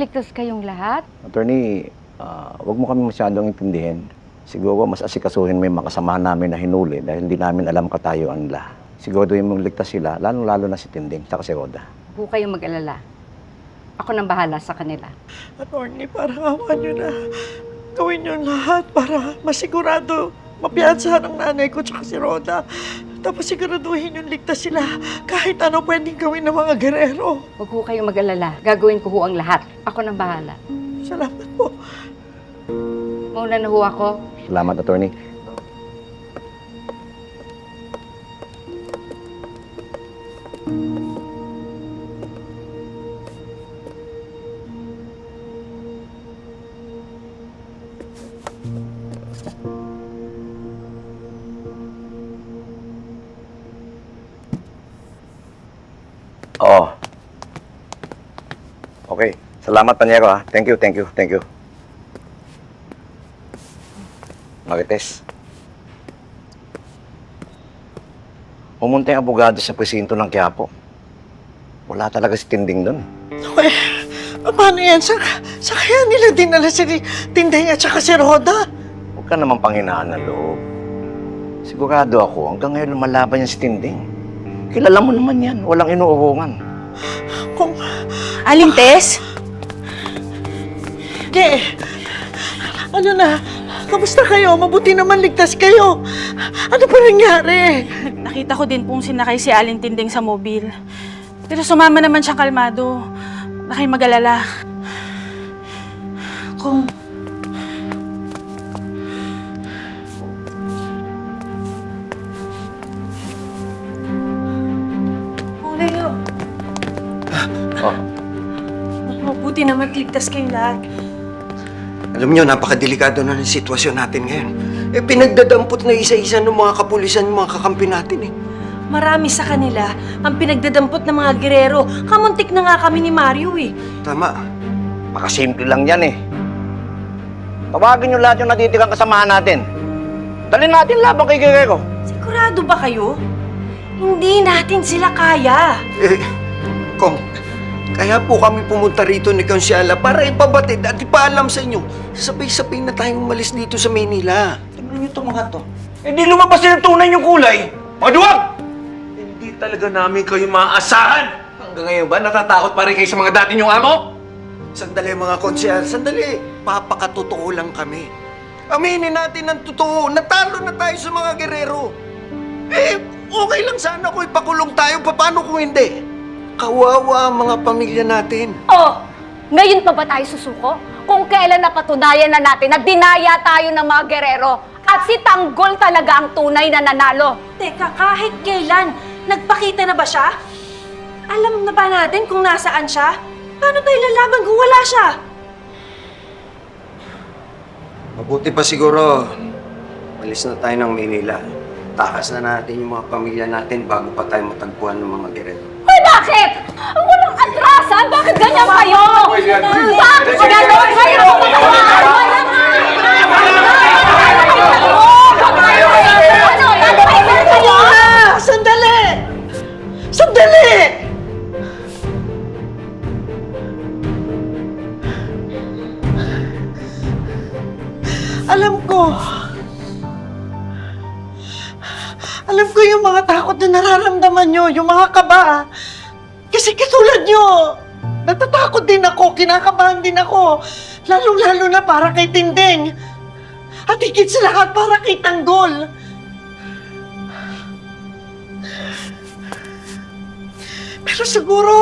ligtas kayong lahat? Attorney, wag mo kami masyadong intindihin. Siguro mas asikasuhin mo yung mga kasamahan namin na hinuli dahil hindi namin alam katayuan nila. Siguro yung mong ligtas sila, lalong-lalo na si Tinding, saka si Roda. Huwag kayong mag-alala. Ako nang bahala sa kanila. Attorney, parang awa nyo na. Gawin nyo lahat para masigurado mapiansahan ang nanay ko tsaka si Roda. Tapos siguraduhin yung ligtas sila. Kahit ano pwedeng gawin ng mga gerero. Huwag ho kayong mag-alala. Gagawin ko ho ang lahat. Ako nang bahala. Salamat po. Mauna na ho ako. Salamat, Attorney. Oo. Okay. Salamat, Panyero, ha. Thank you, thank you, thank you. Marites. Pumunta yung abogado sa presinto ng Quiapo. Wala talaga si Tinding doon. Okay. Paano yan? Sa kaya nila dinala si Tinding at saka si Roda? Huwag ka naman panghinaan ng loob. Sigurado ako, hanggang ngayon lumalaban yan si Tinding. Kilala mo naman yan, walang inuurungan. Kung... Aling Tess? Ge, ano na? Kamusta kayo? Mabuti naman ligtas kayo. Ano pa nangyari? Nakita ko din pong sinakay si Aling Tinding sa mobil. Pero sumama naman siya kalmado. Na kayo mag-alala. Kung... Leo, Oh, mabuti naman ligtas kayo lahat. Alam niyo, napakadelikado na ng sitwasyon natin ngayon. Pinagdadampot na isa-isa ng mga kapulisan, ng mga kakampi natin eh. Marami sa kanila ang pinagdadampot ng mga gerero. Kamuntik na nga kami ni Mario eh. Tama. makasimple lang yan eh. Tawagin nyo lahat yung natitirang kasamahan natin. Dalhin natin laban kay Guerrero. Sigurado ba kayo? Hindi natin sila kaya. Kong, kaya po kami pumunta rito ni Konsyala para ipabatid at ipaalam sa inyo. Sabay-sabay na tayong umalis dito sa Maynila. Tignan niyo itong mga to. Hindi lumabas yung tunay yung kulay. Maduwag! Hindi talaga namin kayo maaasahan. Hanggang ngayon ba natatakot pa rin kayo sa mga dati niyong amo? Sandali mga konsyal, sandali. Papakatotoo lang kami. Aminin natin ang totoo. Natalo na tayo sa mga gerero. Okay lang sana kung ipakulong tayo. Paano kung hindi? Kawawa ang mga pamilya natin. Oh, ngayon pa ba tayo susuko? Kung kailan napatunayan na natin na dinaya tayo ng mga gerero at si Tanggol talaga ang tunay na nanalo. Teka, kahit kailan, nagpakita na ba siya? Alam na ba natin kung nasaan siya? Paano tayo lalaban kung wala siya? Mabuti pa siguro, malis na tayo ng Maynila. Takas na natin yung mga pamilya natin bago pa tayo matagpuan ng mga gerero. Hoy, bakit? Walang atrasan? Bakit ganyan kayo? Bakit ganon kayo? Sandali! Sandali! Alam ko yung mga takot na nararamdaman nyo, yung mga kaba. Kasi katulad nyo, natatakot din ako, kinakabahan din ako. Lalo-lalo na para kay Tinding. At higit sa lahat para kay Tanggol. Pero siguro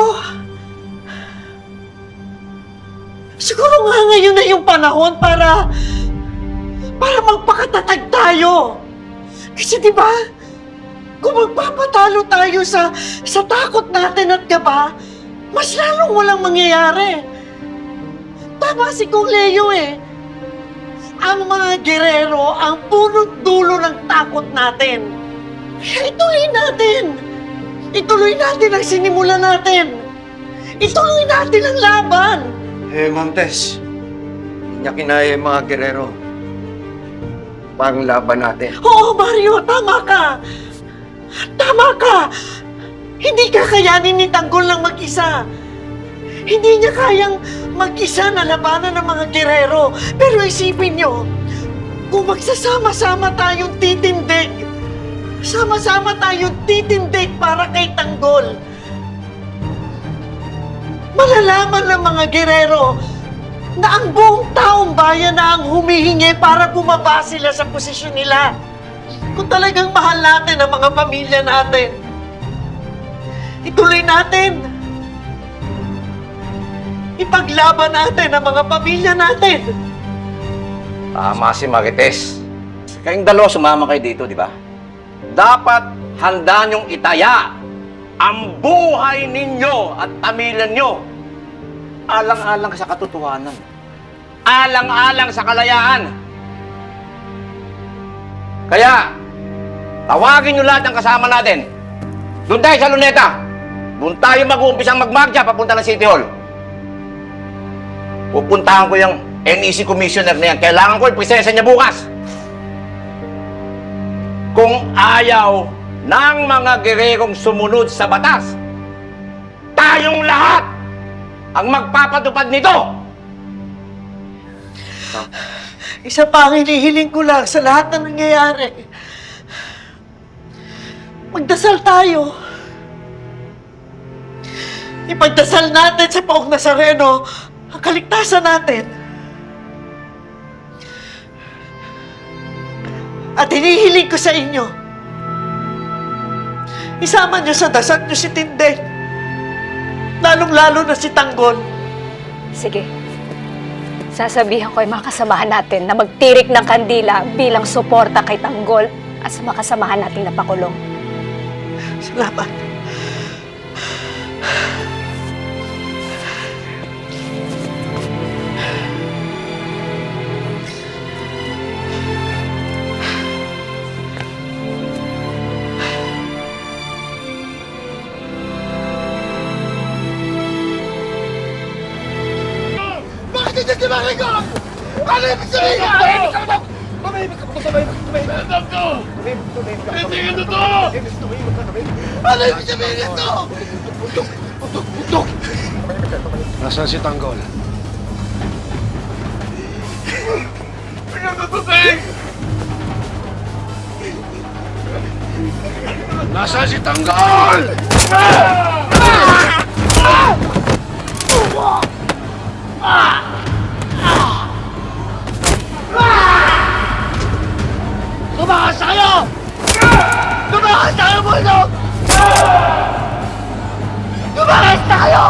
nga ngayon na yung panahon para magpakatatag tayo. Kasi di ba, kung magpapatalo tayo sa takot natin at kaba, mas lalong walang mangyayari. Tama si Kong Leo eh. Ang mga gerero ang punot dulo ng takot natin. Kaya ituloy natin. Ituloy natin ang sinimula natin. Ituloy natin ang laban. Montes, hindi niya kinaya yung mga gerero. Pang laban natin. Oo, Mario, tama ka. Tama ka. Hindi kakayanin ni Tanggol lang mag-isa. Hindi niya kayang mag-isa na labanan ng mga gerero. Pero isipin niyo, kung magsasama-sama tayong titindig, sama-sama tayong titindig para kay Tanggol, malalaman ng mga gerero na ang buong taong bayan na ang humihingi para bumaba sila sa posisyon nila. Kung talagang mahal natin ang mga pamilya natin, ituloy natin. Ipaglaban natin ang mga pamilya natin. Tama si Marites. Kayong dalawa sumama kayo dito, di ba? Dapat handa niyong itaya ang buhay ninyo at pamilya niyo. Alang-alang sa katotohanan. Alang-alang sa kalayaan. Kaya, tawagin niyo lahat ng kasama natin. Doon tayo sa Luneta. Doon tayo mag-uumpisang magmagya papunta ng City Hall. Pupuntahan ko yung NEC Commissioner na yan. Kailangan ko yung presensya niya bukas. Kung ayaw ng mga gererong sumunod sa batas, tayong lahat ang magpapatupad nito! Isa pa ang hinihiling ko lang sa lahat na nangyayari. Magdasal tayo. Ipagdasal natin sa Poong Nazareno ang kaligtasan natin. At hinihiling ko sa inyo, isama niyo sa dasal niyo si Tindeng. Lalong-lalo na si Tanggol. Sige. Sasabihan ko yung mga kasamahan natin na magtirik ng kandila bilang suporta kay Tanggol at sa mga kasamahan nating napakulong. Salamat. Nasaan si Tanggol? Nasaan si Tanggol? Tumakas tayo! Tumakas tayo, Bulldog! Tumakas tayo!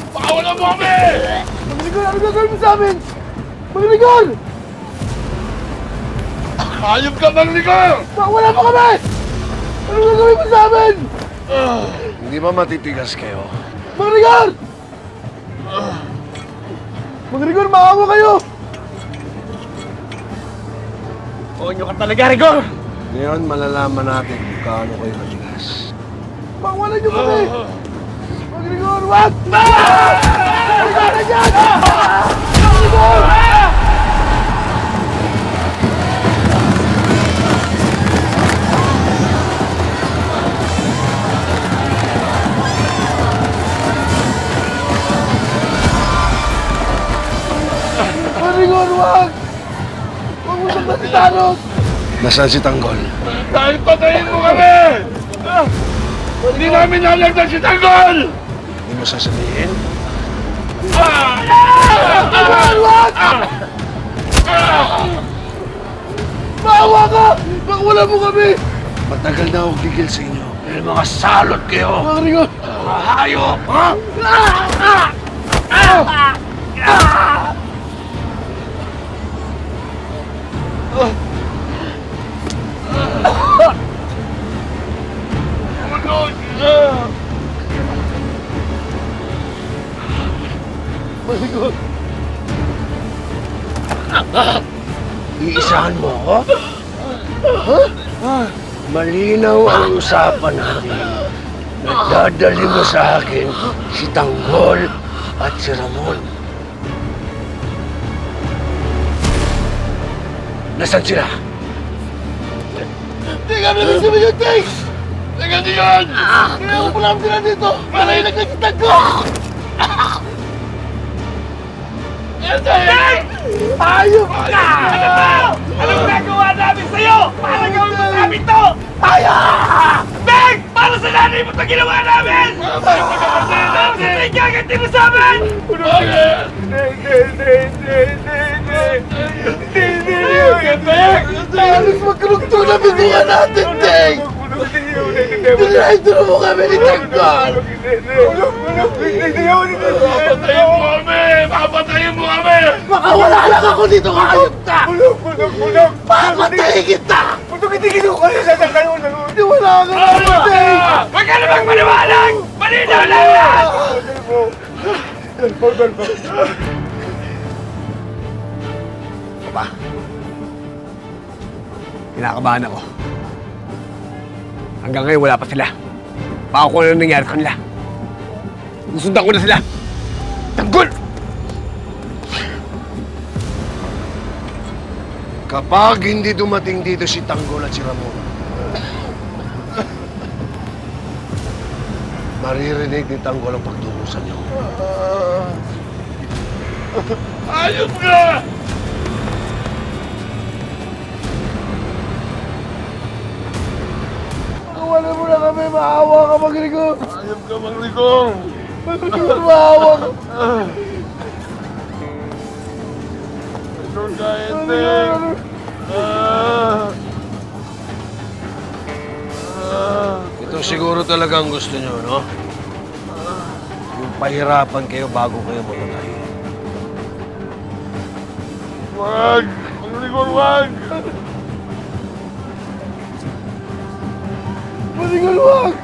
Pakulan mo kami! Magligol! Ano gagawin mo sa amin? Magligol! Hayop ka, Magligol! Pakulan mo kami! Ano gagawin mo sa amin? Hindi ba matitigas kayo? Magligol! Magligol, maawa kayo! Oo nyo ka talaga, Rigor! Ngayon, malalaman natin kung kaano kayo matigas. Pakulan nyo kami! Magligol, wag! Magligol na dyan! Magligol! Magligol, wag! Huwag mo siyang matitanong! Nasaan si Tanggol? Dahil patayin mo kami! Hindi namin nalagdan si Tanggol! Hindi mo sasabihin? Maawa ka! Pakawala mo kami! Matagal na akong gigil sa inyo. Dahil mga salot kayo! Mga Rigon! Mga hayop! Ha? Marigon! Iisahan mo ako? Malinaw ang usapan natin. Nagdadali mo sa akin si Tanggol at si Ramon. Nasaan sila? Teka, namin sabi yun, Tay! Teka diyan! Kaya ko pala sila dito para ilagnagitan ko! Tay! Ayop ka! Ano ba? Anong nagawa namin sa'yo? Para gawin mo namin to? Ayop! Meg! Para sa nanay mo ito ginawa namin! Tapos sa ikaganti mo sa amin! Alis magkarugtong na biguan natin, Teng! Dinahito mo kami ni Tanggol! Papatayin mo kami! Papatayin mo kami! Makawala lang ako dito, kakayop ka! Papatayin kita! Hindi wala ka naman, Teng! Huwag ka namang maniwalag! Malinaw lang lahat! Papa, kinakabahan ako. Hanggang ngayon wala pa sila. Baka kung ano nangyari sa kanila. Susundan ko na sila. Tanggol! Kapag hindi dumating dito si Tanggol at si Ramon, maririnig ni Tanggol ang pagtutusan niyo. Ayos ka! Wala mo na kami, maawa ka, Magligong! Ayos ka, Magligong! Magligong, maawa ka! Ito siguro talaga ang gusto nyo, no? Yung pahirapan kayo bago kayo mamatay. Wag! Magligong, wag! Magligong, wag!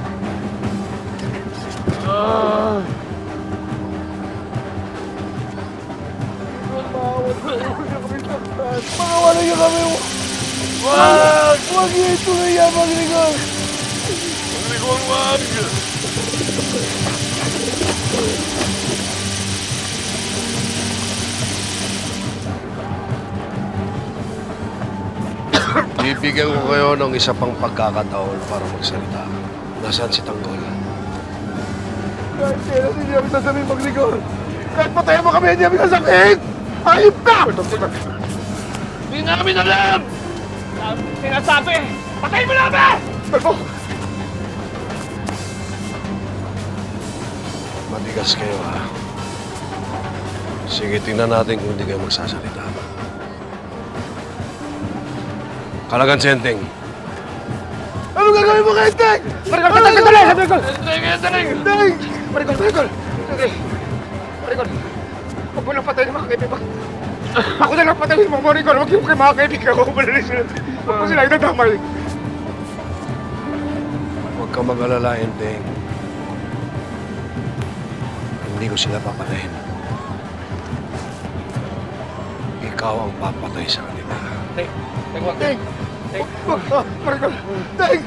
Makawalan niyo kami! Wag! Wag ito na yan, Magligong! Magligong, wag! Bibigyan ko kayo ng isa pang pagkakataon para magsalita. Nasaan si Tanggol? Kahit kailan hindi namin sasabihin, Magligong! Kahit patayin mo kami, hindi namin sasabihin! Ayop ka! Hindi namin alam! Sinasabi! Patayin mo namin! Matigas kayo, ha? Sige, tingnan natin kung hindi kayo magsasalita. Kalagan si Enteng. Ano gagawin mo kay Enteng? Maricol, sandali! Enteng! Maricol! Huwag mo lang patayin ang mga kaibigan. Ako na lang patayin mo, Maricol. Huwag yung kay mga kaibigan ko. Huwag mo sila itadamay. Huwag ka mag-alala, Enteng. Hindi ko sila papatayin. Ikaw ang papatay sa kanila. Teng! Maricol! Teng!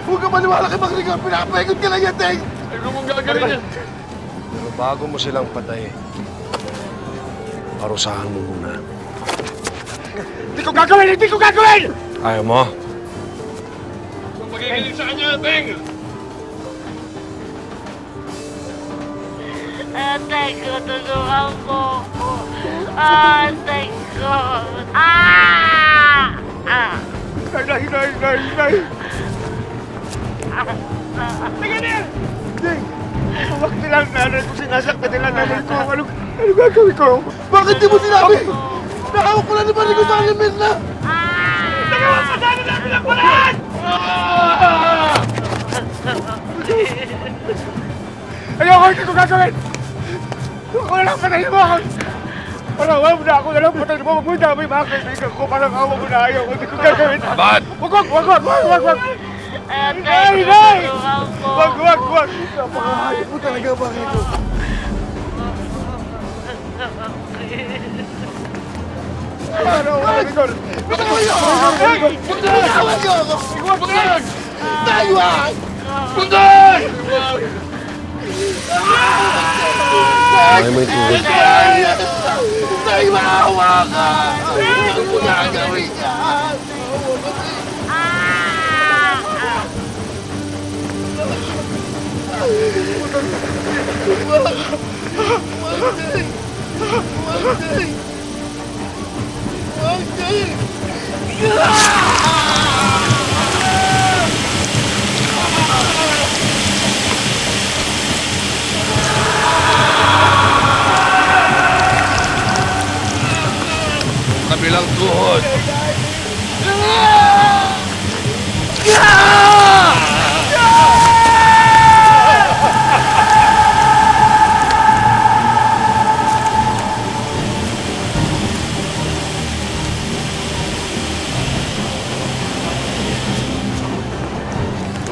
Huwag ka maniwala kay Maricol! Pinapahigod ka lang yan, Teng! Ano mong gagawin yan? Pero bago mo silang patayin, parusahan mo muna. Hindi ko gagawin! Hindi ko gagawin! Ayaw mo? Kung magigiling sa kanya, Teng! Atay ko, tulungan mo ko. Atay ko. Ah! Ah! Nay! Teka na yan! Teng! Bakit lang nanay ko sinasaktan nila nanay ko? Ano gagawin ko? Bakit di mo sinabi? Nakawak ko lang naman ko sa alimin na! Nagawa pa sana namin ang kulaan! Ayoko, hindi ko gagawin! Ako na lang patayin mo ako! Parang awa mo na ako na lang patayin mo! Huwag mo na may mga kaibigan ko! Parang awa mo na ayaw! Hindi ko gagawin! Abad! Wag! Tay, tulungan ko. Wag! Napakahayop mo talaga, bakit ko? Ano? Rigor! Bitawan niyo ako! Bitawan niyo ako! Bundan! Taiwan! Bundan! Ay, may tubig. Tay, maawa ka! Huwag mo na gawin yan! Kabilang tuhod.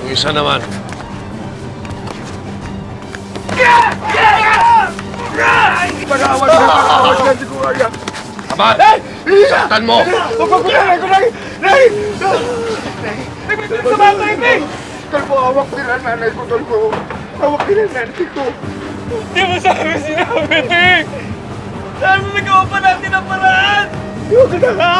Yung isa naman. Pag-aawat ka! Hindi ko kaya! Abad! Saktan mo! Huwag ko na! Nay! Tumatay, Nay! Tolpo, hawak nila nanay ko, Tolpo. Hawak nila nanay ko. Di mo sabi sinabi, Ting! Sabi mo nagawa pa natin ang paraan! Huwag ko na nga!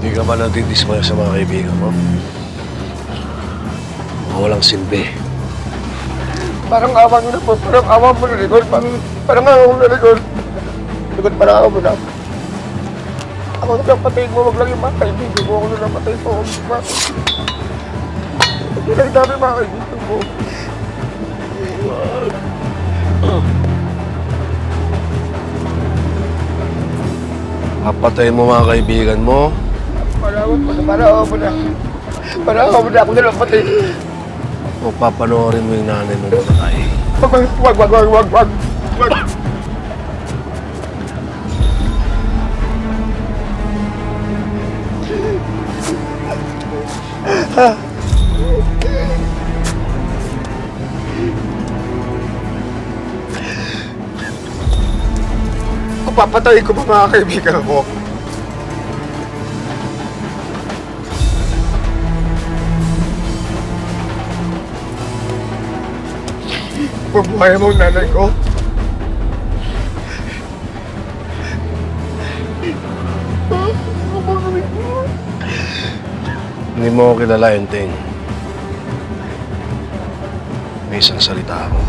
Hindi ka ba nagdidismaya sa mga kaibigan mo? Mga walang silbi. Parang awa mo na po. Parang awa mo na, Rigor. Parang awa mo na, Rigor. Rigor, parang awa mo na. Ako na lang patayin mo. Wag lang yung mga kaibigan mo. Ako na lang patayin mo. Hindi lang dami mga kaibigan mo. Papatayin mo mga kaibigan mo. Parang awa mo na. Parang awa mo na. Ako na lang patayin. O papanoorin mo yung nanay mo mamatay. Wag. Kung papatayin ko pa mga kaibigan ko. Pabuhay mo ang nanay ko. Hindi mo ako kilala, Enteng. May isang salita ako.